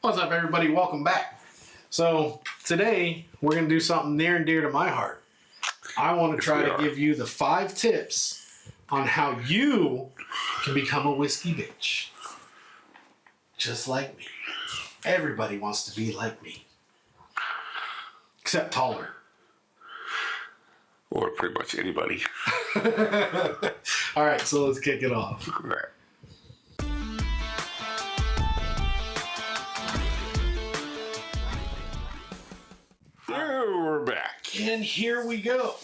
What's up, everybody? Welcome back. So today we're going to do something near and dear to my heart. I want to try to give you the 5 tips on how you can become a whiskey bitch. Just like me. Everybody wants to be like me. Except taller. Or pretty much anybody. All right, so let's kick it off. All right. We're back. And here we go.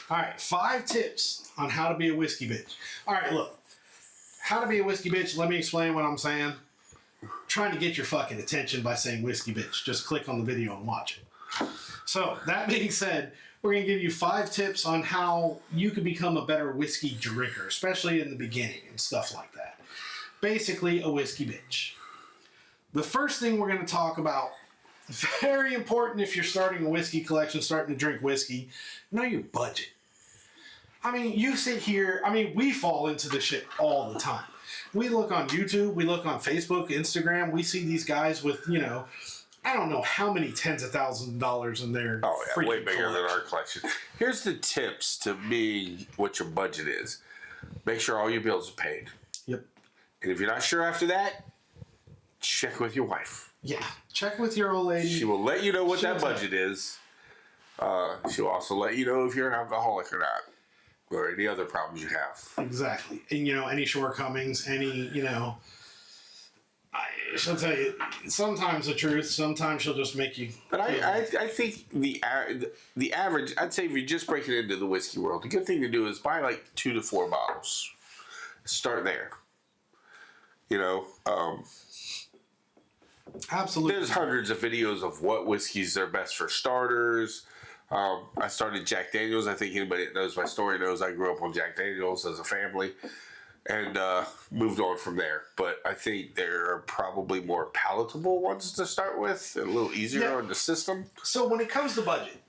All right, 5 tips on how to be a whiskey bitch. All right, look. How to be a whiskey bitch, let me explain what I'm saying. Trying to get your fucking attention by saying whiskey bitch. Just click on the video and watch it. So, that being said, we're going to give you 5 tips on how you can become a better whiskey drinker, especially in the beginning and stuff like that. Basically, a whiskey bitch. The first thing we're going to talk about, very important if you're starting a whiskey collection, starting to drink whiskey, know your budget. I mean, you sit here, we fall into this shit all the time. We look on YouTube, we look on Facebook, Instagram, we see these guys with, I don't know how many tens of thousands of dollars in their way bigger than our collection. Here's the tips to being what your budget is. Make sure all your bills are paid. Yep. And if you're not sure after that, check with your wife. Yeah, check with your old lady. She will let you know what that budget is. She'll also let you know if you're an alcoholic or not, or any other problems you have. Exactly. And, any shortcomings, she'll tell you sometimes the truth, sometimes she'll just make you. But I think the average, I'd say if you're just breaking into the whiskey world, the good thing to do is buy like 2 to 4 bottles. Start there. Absolutely. There's hundreds of videos of what whiskeys are best for starters. I started Jack Daniels. I think anybody that knows my story knows I grew up on Jack Daniels as a family and moved on from there. But I think there are probably more palatable ones to start with, and a little easier on the system. So when it comes to budget,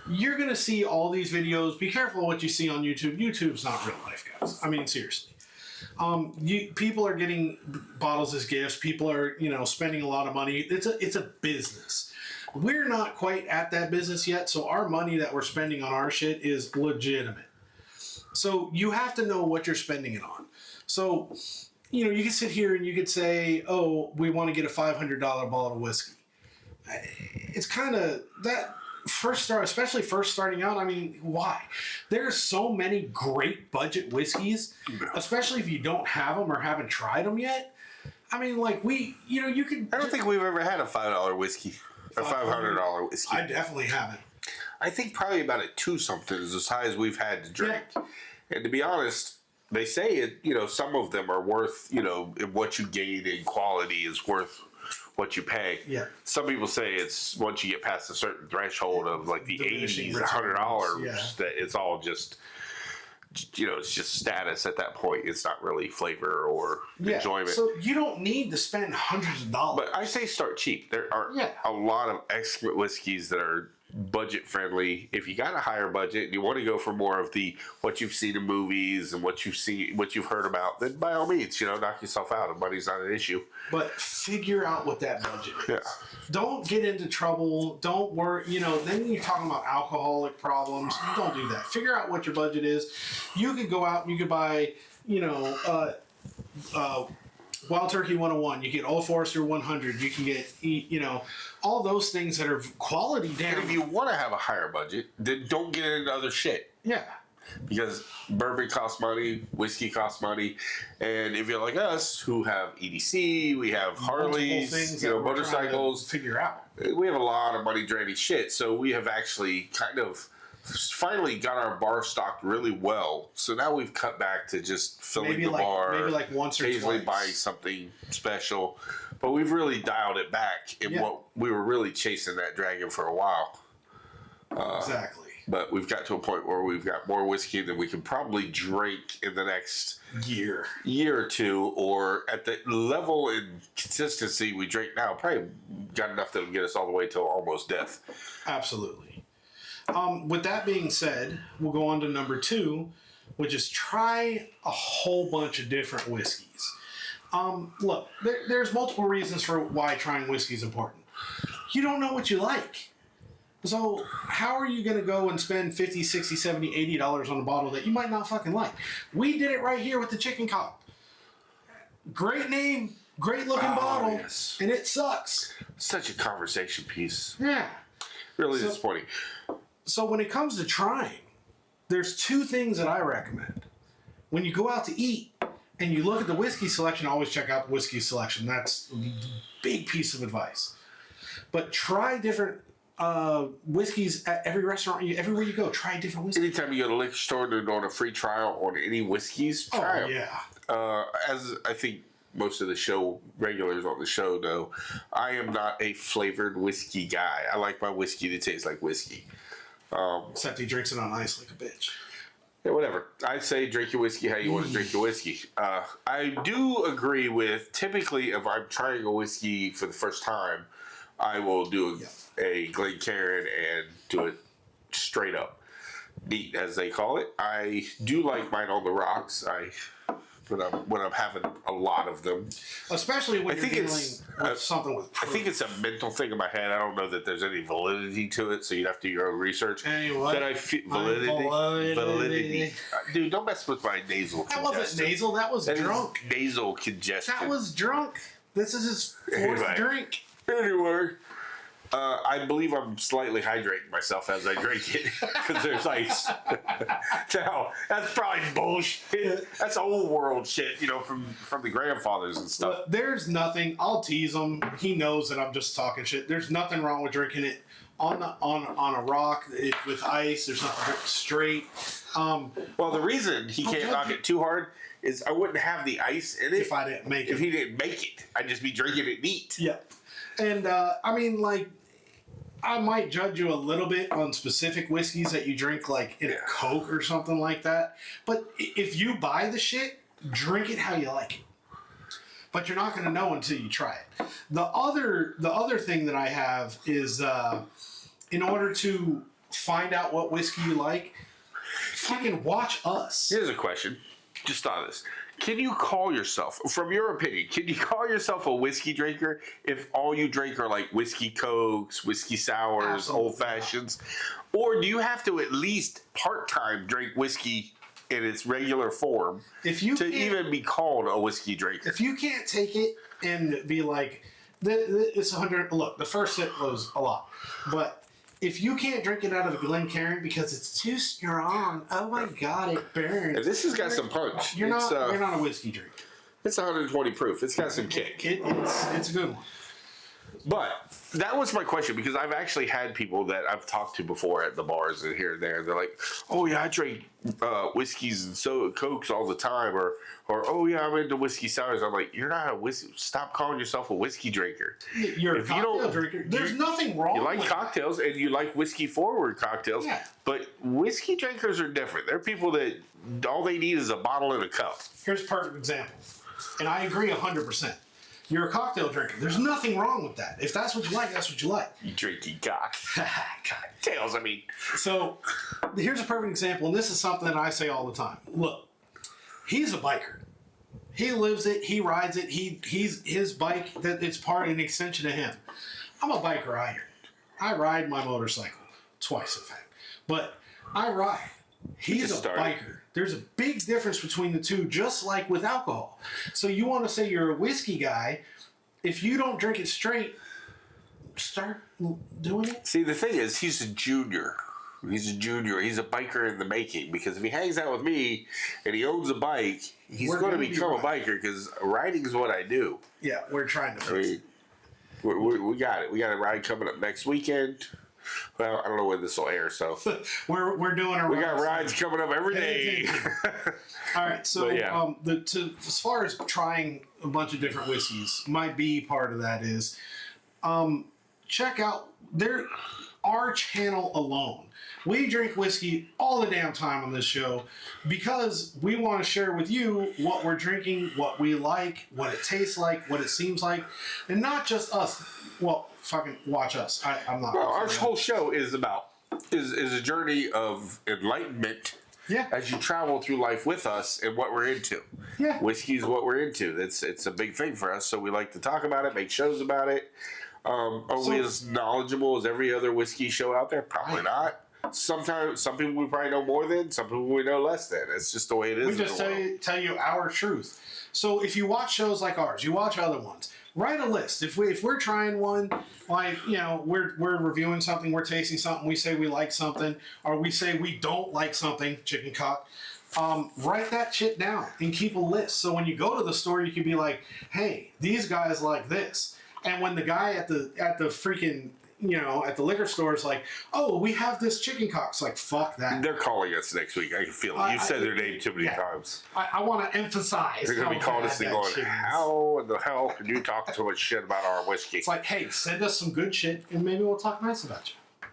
you're going to see all these videos. Be careful what you see on YouTube. YouTube's not real life, guys. I mean, seriously. People are getting bottles as gifts. People are, spending a lot of money. It's a business. We're not quite at that business yet, so our money that we're spending on our shit is legitimate. So you have to know what you're spending it on. So, you can sit here and you could say, oh, we want to get a $500 bottle of whiskey. It's kind of that. Especially first starting out, why? There's so many great budget whiskeys, especially if you don't have them or haven't tried them yet. you can. I don't think we've ever had a $5 whiskey or $500 whiskey. I definitely haven't. I think probably about a 2 something is as high as we've had to drink. Yeah. And to be honest, they say it. Some of them are worth. What you gain in quality is worth what you pay. Yeah. Some people say it's once you get past a certain threshold of like the $80s, $100, that it's all just, it's just status at that point. It's not really flavor or enjoyment. So you don't need to spend hundreds of dollars. But I say start cheap. There are a lot of excellent whiskeys that are budget friendly. If you got a higher budget and you want to go for more of the what you've seen in movies and what you've heard about, then by all means, knock yourself out. And money's not an issue. But figure out what that budget is. Yeah. Don't get into trouble. Don't worry. Then you're talking about alcoholic problems. Don't do that. Figure out what your budget is. You could go out and you could buy, Wild Turkey 101. You get Old Forester 100. You can get, all those things that are quality down. And if you want to have a higher budget, then don't get into other shit. Yeah. Because bourbon costs money, whiskey costs money, and if you're like us who have EDC, we have Harleys, motorcycles, figure out. We have a lot of money draining shit, so we have actually kind of finally got our bar stocked really well. So now we've cut back to just filling the bar, maybe like once or occasionally twice. buying something special, but we've really dialed it back. And what we were really chasing that dragon for a while. Exactly. But we've got to a point where we've got more whiskey than we can probably drink in the next year or two, or at the level and consistency we drink now, probably got enough that'll get us all the way till almost death. Absolutely. With that being said, we'll go on to number 2, which is try a whole bunch of different whiskeys. Look, there's multiple reasons for why trying whiskey is important. You don't know what you like. So how are you going to go and spend $50, $60, $70, $80 on a bottle that you might not fucking like? We did it right here with the chicken cock. Great name, great looking bottle, yes. And it sucks. Such a conversation piece. Yeah. Really disappointing. So when it comes to trying, there's two things that I recommend. When you go out to eat and you look at the whiskey selection, always check out the whiskey selection. That's a big piece of advice. But try different whiskeys at every restaurant, everywhere you go. Try different whiskeys. Anytime you go to the liquor store and they're doing a free trial on any whiskeys, try them. Yeah. As I think most of the show regulars on the show know, I am not a flavored whiskey guy. I like my whiskey to taste like whiskey. Except he drinks it on ice like a bitch. Yeah, whatever. I say drink your whiskey how you want to drink your whiskey. I do agree with, typically, if I'm trying a whiskey for the first time, I will do a Glencairn and do it straight up. Neat, as they call it. I do like mine on the rocks. When I'm having a lot of them. Especially when you're dealing with something with proof. I think it's a mental thing in my head. I don't know that there's any validity to it, so you'd have to do your own research. Anyway. That I feel validity. Dude, don't mess with my nasal congestion. That wasn't nasal, that was drunk. Nasal congestion. That was drunk. This is his fourth drink. Anyway. I believe I'm slightly hydrating myself as I drink it because there's ice. Now, that's probably bullshit. That's old world shit, from the grandfathers and stuff. But there's nothing. I'll tease him. He knows that I'm just talking shit. There's nothing wrong with drinking it on a rock with ice. There's nothing drink straight. Well, the reason he can't knock it too hard is I wouldn't have the ice in it if I didn't make it. If he didn't make it, I'd just be drinking it neat. Yeah, and I mean, like. I might judge you a little bit on specific whiskeys that you drink, like in a Coke or something like that. But if you buy the shit, drink it how you like it. But you're not going to know until you try it. The other thing that I have is, in order to find out what whiskey you like, fucking watch us. Here's a question. Just thought of this. Can you call yourself, from your opinion, can you call yourself a whiskey drinker if all you drink are like whiskey cokes, whiskey sours, old fashions? Or do you have to at least part-time drink whiskey in its regular form to even be called a whiskey drinker? If you can't take it and be like, it's 100, look, the first sip was a lot, but if you can't drink it out of a Glencairn because it's too strong, oh my god, it burns. And this has got some punch. You're not a whiskey drinker. It's 120 proof. It's got some kick. It's a good one. But that was my question, because I've actually had people that I've talked to before at the bars and here and there. They're like, "Oh yeah, I drink whiskeys and cokes all the time," or "Oh yeah, I'm into whiskey sours." I'm like, "You're not a whiskey. Stop calling yourself a whiskey drinker. You're a cocktail drinker. There's nothing wrong. You like cocktails and you like whiskey forward cocktails, but whiskey drinkers are different. They're people that all they need is a bottle and a cup." Here's a perfect example, and I agree 100%. You're a cocktail drinker. There's nothing wrong with that. If that's what you like, that's what you like. You drinking cocktails, I mean. So, here's a perfect example, and this is something that I say all the time. Look, he's a biker. He lives it. He rides it. He's his bike. That it's an extension of him. I'm a bike rider. I ride my motorcycle twice, in fact. But I ride. He's a biker. There's a big difference between the two, just like with alcohol. So you want to say you're a whiskey guy. If you don't drink it straight, start doing it. See, the thing is, he's a junior. He's a junior. He's a biker in the making, because if he hangs out with me and he owns a bike, he's going to become a biker, because riding is what I do. Yeah, we're trying to fix it. We got it. We got a ride coming up next weekend. Well, I don't know when this will air, so we're doing our. We got rides coming up every day. All right, so as far as trying a bunch of different whiskeys, my B part of that is check out our channel alone. We drink whiskey all the damn time on this show because we want to share with you what we're drinking, what we like, what it tastes like, what it seems like, and not just us. Well, fucking watch us. I'm not. Well, our whole show is about is a journey of enlightenment Yeah. as you travel through life with us and what we're into. Yeah. Whiskey is what we're into. It's a big thing for us, so we like to talk about it, make shows about it. Are we as knowledgeable as every other whiskey show out there? Probably not. Sometimes, some people we probably know more than, some people we know less than. It's just the way it is. We just tell you our truth. So if you watch shows like ours, you watch other ones, write a list. If we're trying one, like, you know, we're reviewing something, we're tasting something, we say we like something, or we say we don't like something, chicken cock, write that shit down and keep a list. So when you go to the store, you can be like, hey, these guys like this. And when the guy at the freaking, you know, at the liquor store is like, oh, we have this chicken cock. It's like, fuck that. They're calling us next week. I can feel it. You've said their name too many times. I want to emphasize. They're going to be calling us and going, how in the hell can you talk so much shit about our whiskey? It's like, hey, send us some good shit and maybe we'll talk nice about you.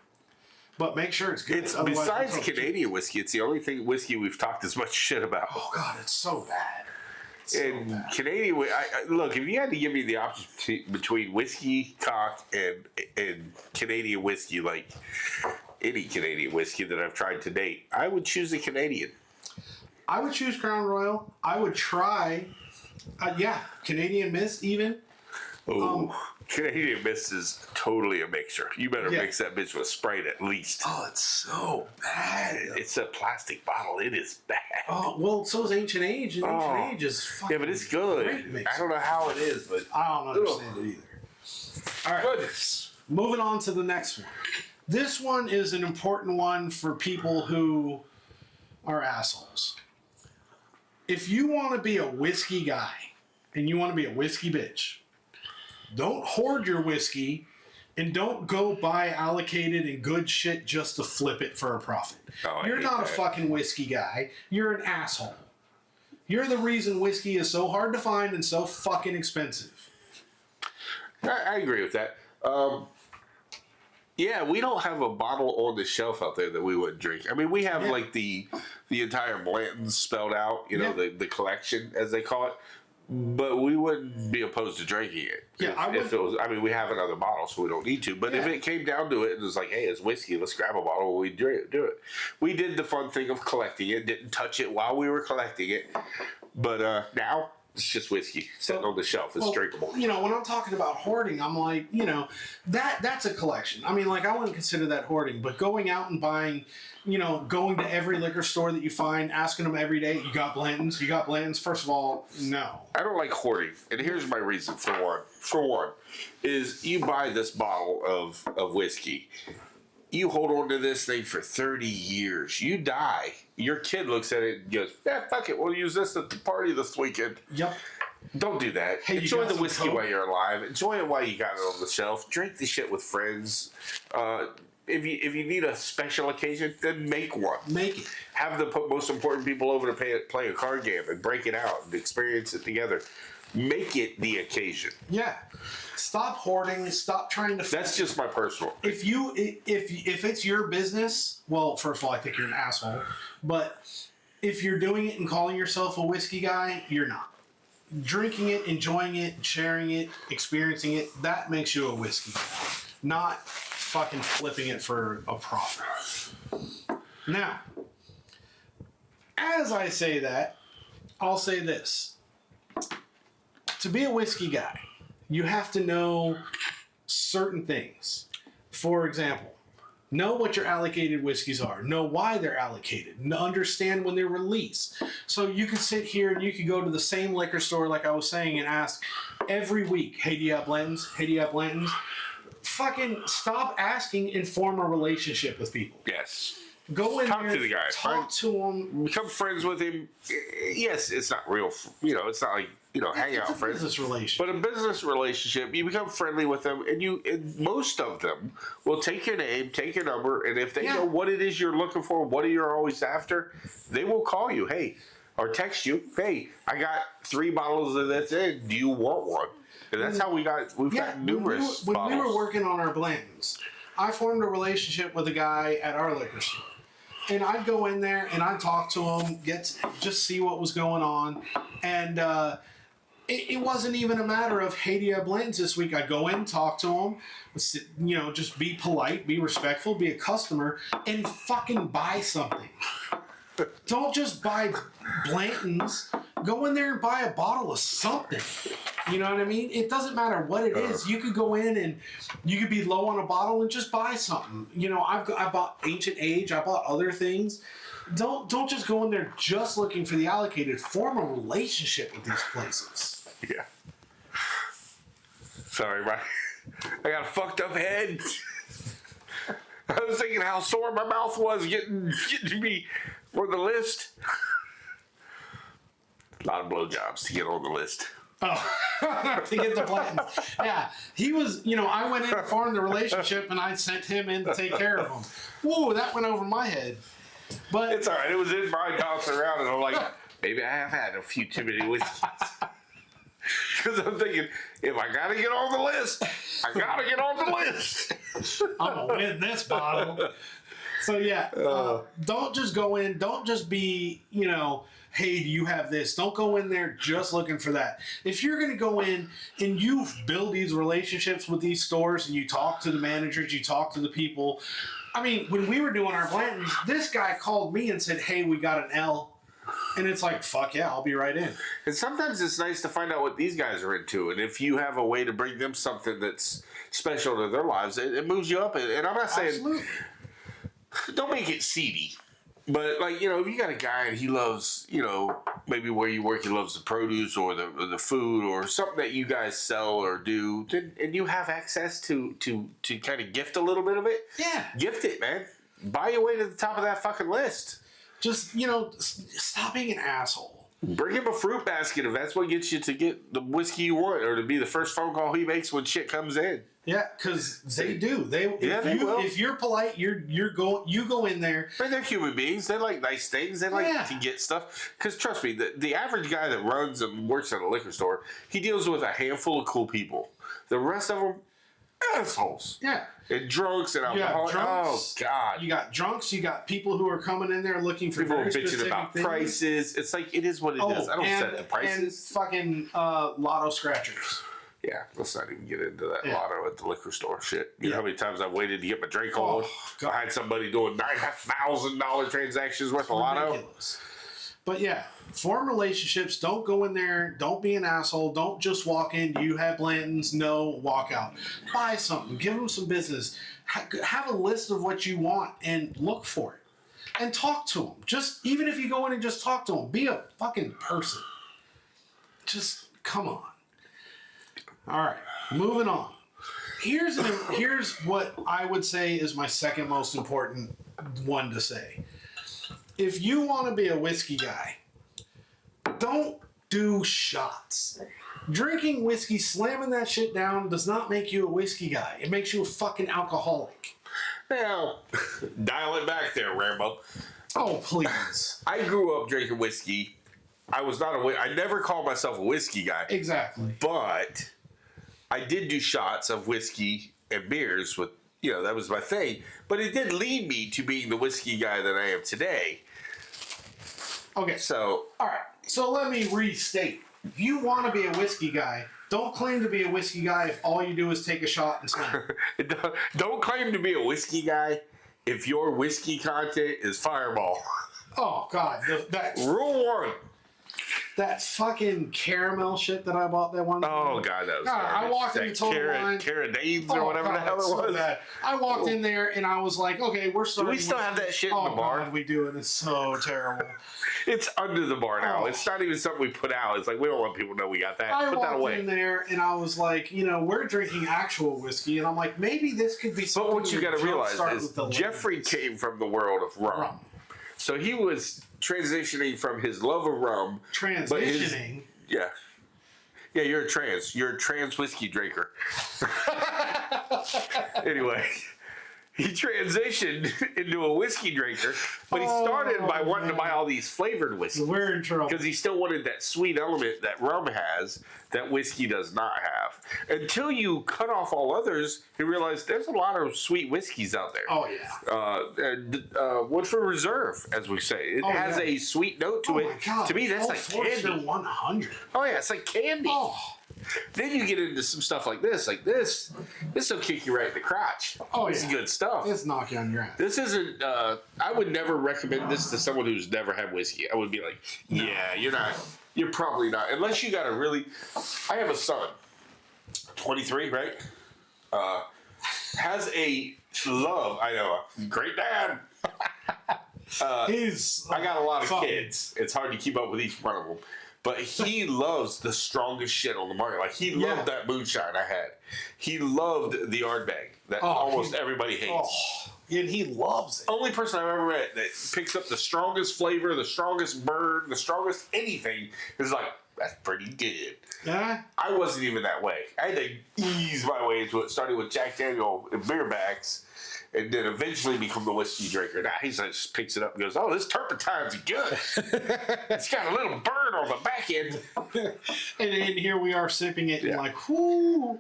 But make sure it's good. It's besides Canadian whiskey, it's the only whiskey we've talked as much shit about. Oh, God, it's so bad. And Canadian, look, if you had to give me the option between whiskey, cock, and Canadian whiskey, like any Canadian whiskey that I've tried to date, I would choose a Canadian. I would choose Crown Royal. I would try, Canadian Mist even. Oh, Canadian Mist is totally a mixture. You better mix that bitch with Sprite at least. Oh, it's so bad. It's a plastic bottle. It is bad. Oh, well, so is Ancient Age. And Ancient Age is fucking yeah, but it's good. I don't know how it is, but I don't understand it either. All right. Goodness. Moving on to the next one. This one is an important one for people who are assholes. If you want to be a whiskey guy and you want to be a whiskey bitch, don't hoard your whiskey and don't go buy allocated and good shit just to flip it for a profit. Oh, You're not a fucking whiskey guy. You're an asshole. You're the reason whiskey is so hard to find and so fucking expensive. I agree with that. Yeah, we don't have a bottle on the shelf out there that we wouldn't drink. I mean, we have like the entire Blanton's spelled out, you know, the collection as they call it. But we wouldn't be opposed to drinking it. Yeah, if it was. I mean, we have another bottle, so we don't need to. But if it came down to it, and it was like, "Hey, it's whiskey. Let's grab a bottle." We'd do it. We did the fun thing of collecting it. Didn't touch it while we were collecting it. But now it's just whiskey sitting on the shelf. It's drinkable. You know, when I'm talking about hoarding, I'm like, you know, that's a collection. I mean, like, I wouldn't consider that hoarding. But going out and buying, you know, going to every liquor store that you find, asking them every day, you got Blanton's? You got Blanton's? First of all, no. I don't like hoarding. And here's my reason for one. For one, is you buy this bottle of whiskey. You hold on to this thing for 30 years. You die. Your kid looks at it and goes, yeah, fuck it. We'll use this at the party this weekend. Yep. Don't do that. Hey, enjoy the whiskey while you're alive. Enjoy it while you got it on the shelf. Drink the shit with friends. If you need a special occasion, then make one. Make it. Have the most important people over to play a card game and break it out and experience it together. Make it the occasion. Yeah. Stop hoarding. Stop trying to. That's just my personal. If it's your business, well, first of all, I think you're an asshole. But if you're doing it and calling yourself a whiskey guy, you're not. Drinking it, enjoying it, sharing it, experiencing it, that makes you a whiskey guy. Not fucking flipping it for a profit. Now, as I say that, I'll say this. To be a whiskey guy, you have to know certain things. For example, know what your allocated whiskeys are. Know why they're allocated. Understand when they're released. So you could sit here and you could go to the same liquor store, like I was saying, and ask every week, hey, do you have Blanton's? Hey, do you have Blanton's? Fucking stop asking and form a relationship with people. Yes. Go in Talk there, to the guy. talk to him. Become friends with him. Yes, it's not real, it's not like, hang out friends. Business relationship. But a business relationship, you become friendly with them, and most of them will take your name, take your number, and if they know what it is you're looking for, what you're always after, they will call you, hey, or text you, hey, I got 3 bottles of this in, do you want one? And that's how we've got numerous when bottles. we were working on our Blantons, I formed a relationship with a guy at our liquor store. And I'd go in there and I'd talk to him, just see what was going on. And it wasn't even a matter of, hey, do you have Blantons this week? I'd go in, talk to him, just be polite, be respectful, be a customer, and fucking buy something. Don't just buy Blanton's. Go in there and buy a bottle of something. You know what I mean? It doesn't matter what it is. You could go in and you could be low on a bottle and just buy something. You know, I bought Ancient Age. I bought other things. Don't just go in there just looking for the allocated. Form a relationship with these places. Yeah. Sorry, Ryan. I got a fucked up head. I was thinking how sore my mouth was getting to be for the list. A lot of blowjobs to get on the list. Oh, to get the Blanton's. Yeah, he was, you know, I went in and formed the relationship and I sent him in to take care of him. Whoa, that went over my head. But it's all right. It was in my bouncing around and I'm like, maybe I have had a few too many whiskeys. Because I'm thinking, if I got to get on the list, I got to get on the list. I'm going to win this bottle. So, yeah, don't just go in. Don't just be, you know, hey, do you have this? Don't go in there just looking for that. If you're going to go in and you build these relationships with these stores and you talk to the managers, you talk to the people. I mean, when we were doing our Blantons, this guy called me and said, hey, we got an L. And it's like, fuck yeah, I'll be right in. And sometimes it's nice to find out what these guys are into. And if you have a way to bring them something that's special to their lives, it moves you up. And I'm not saying, absolutely, don't make it seedy. But, like, you know, if you got a guy and he loves, you know, maybe where you work, he loves the produce or the food or something that you guys sell or do, and you have access to kind of gift a little bit of it, yeah, gift it, man. Buy your way to the top of that fucking list. Just, you know, stop being an asshole. Bring him a fruit basket if that's what gets you to get the whiskey you want, or to be the first phone call he makes when shit comes in. Yeah, because they do. If you're polite, you go in there. But they're human beings. They like nice things. They like to get stuff. Because trust me, the average guy that runs and works at a liquor store, he deals with a handful of cool people. The rest of them, assholes. Yeah. And drunks and alcoholics. Oh, God. You got drunks. You got people who are coming in there looking for people very bitching about things. Prices. It's like, it is what it is. I don't set the prices. And fucking lotto scratchers. Yeah, let's not even get into that lotto at the liquor store shit. You know how many times I waited to get my drink on? I had somebody doing $9,000 transactions worth of lotto. But yeah, form relationships. Don't go in there. Don't be an asshole. Don't just walk in. Do you have Blanton's? No, walk out. Buy something. Give them some business. Have a list of what you want and look for it. And talk to them. Just, even if you go in and just talk to them, be a fucking person. Just, come on. All right, moving on. Here's what I would say is my second most important one to say. If you want to be a whiskey guy, don't do shots. Drinking whiskey, slamming that shit down does not make you a whiskey guy. It makes you a fucking alcoholic. Now, dial it back there, Rambo. Oh, please. I grew up drinking whiskey. I never called myself a whiskey guy. Exactly. But I did do shots of whiskey and beers with, you know, that was my thing. But it did lead me to being the whiskey guy that I am today. Okay. So. All right. So let me restate. If you want to be a whiskey guy, don't claim to be a whiskey guy if all you do is take a shot and slam. Don't claim to be a whiskey guy if your whiskey content is Fireball. Oh, God. Rule 1. That fucking caramel shit that I bought that one time. Oh, God, that was I walked in the Total Wine. Carradines or whatever the hell it was. So bad. I walked in there and I was like, okay, we're starting. Do we still have that shit in the bar? God, we do, and it's so terrible. It's under the bar now. It's not even something we put out. It's like, we don't want people to know we got that. Put that away. I walked in there and I was like, you know, we're drinking actual whiskey, and I'm like, maybe this could be something. But what you got to realize is Jeffrey came from the world of rum. So he was transitioning from his love of rum. Transitioning? Yeah, you're a trans whiskey drinker. Anyway, he transitioned into a whiskey drinker, but he started by wanting to buy all these flavored whiskeys. We're in trouble. Because he still wanted that sweet element that rum has that whiskey does not have. Until you cut off all others, you realize there's a lot of sweet whiskeys out there. Oh, yeah. Woodford Reserve, as we say. It has a sweet note to it. My God. To me, that's like candy. 100. Oh, yeah, it's like candy. Oh. Then you get into some stuff like this. Like this will kick you right in the crotch. Oh, This is good stuff. It's knock you on your ass. This isn't, I would never recommend this to someone who's never had whiskey. I would be like, yeah, you're probably not. Unless you got a really, I have a son, 23, right? Has a love, I know, great dad. I got a lot of kids. It's hard to keep up with each one of them. But he loves the strongest shit on the market. Like, he loved that moonshine I had. He loved the Ardbeg that almost everybody hates. Oh, and he loves it. Only person I've ever met that picks up the strongest flavor, the strongest burn, the strongest anything is like, that's pretty good. Yeah. I wasn't even that way. I had to ease my way into it. Started with Jack Daniel and beer bags. And then eventually become the whiskey drinker. Now he just picks it up and goes, "Oh, this turpentine's good. It's got a little burn on the back end." And here we are sipping it and like, whoo.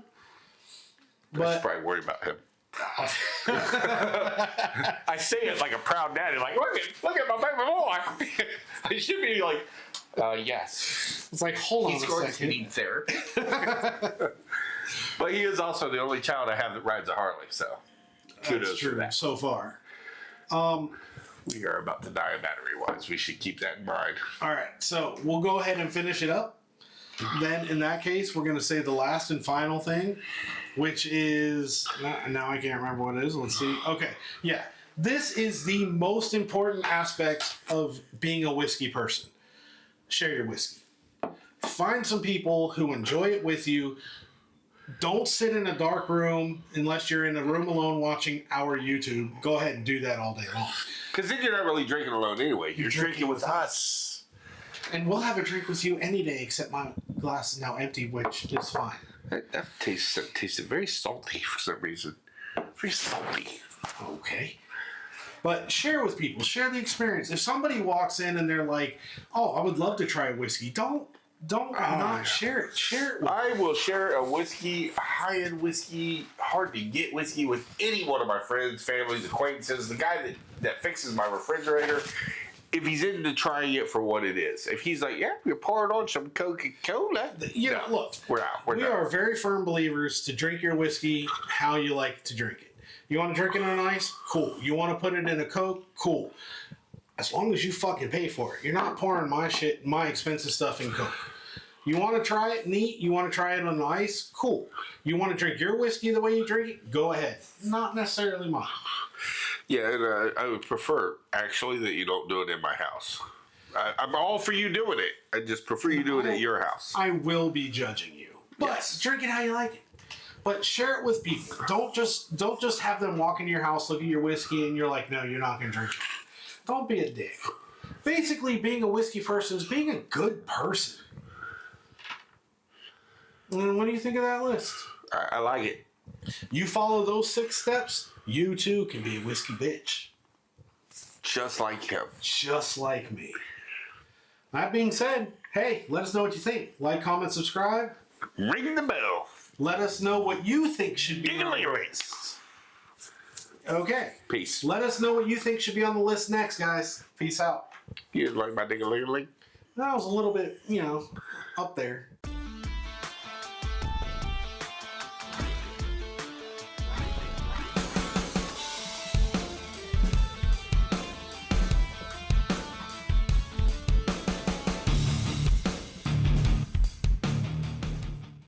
I should probably worry about him. I say it like a proud daddy, like, look at my baby boy. I should be like, yes. It's like, hold on He's a going to second. need therapy. But he is also the only child I have that rides a Harley, so kudos That's true for that. so far. We are about to die battery-wise. We should keep that in mind. All right, so we'll go ahead and finish it up. Then, in that case, we're going to say the last and final thing, which is... Now I can't remember what it is. Let's see. Okay, yeah. This is the most important aspect of being a whiskey person. Share your whiskey. Find some people who enjoy it with you. Don't sit in a dark room unless you're in a room alone watching our YouTube. Go ahead and do that all day long. Because then you're not really drinking alone anyway. You're drinking with us. And we'll have a drink with you any day, except my glass is now empty, which is fine. That tasted very salty for some reason. Very salty. Okay. But share with people. Share the experience. If somebody walks in and they're like, oh, I would love to try a whiskey, don't not share it. Share it with I will share a whiskey, a high-end whiskey, hard-to-get whiskey with any one of my friends, families, acquaintances. The guy that fixes my refrigerator, if he's into trying it for what it is. If he's like, yeah, you're pouring on some Coca-Cola. Look, we're out. We are very firm believers to drink your whiskey how you like to drink it. You want to drink it on ice? Cool. You want to put it in a Coke? Cool. As long as you fucking pay for it. You're not pouring my shit, my expensive stuff in Coke. You want to try it neat? You want to try it on ice? Cool. You want to drink your whiskey the way you drink it? Go ahead. Not necessarily mine. Yeah, and I would prefer, actually, that you don't do it in my house. I'm all for you doing it. I just prefer you do it at your house. I will be judging you. But drink it how you like it. But share it with people. Don't just have them walk into your house, look at your whiskey, and you're like, no, you're not going to drink it. Don't be a dick. Basically, being a whiskey person is being a good person. And what do you think of that list? I like it. You follow those 6 steps, you too can be a whiskey bitch. Just like him. Just like me. That being said, hey, let us know what you think. Like, comment, subscribe. Ring the bell. Let us know what you think should be on the list. Okay. Peace. Let us know what you think should be on the list next, guys. Peace out. You like my ding-a-ling-a-ling? That was a little bit, up there.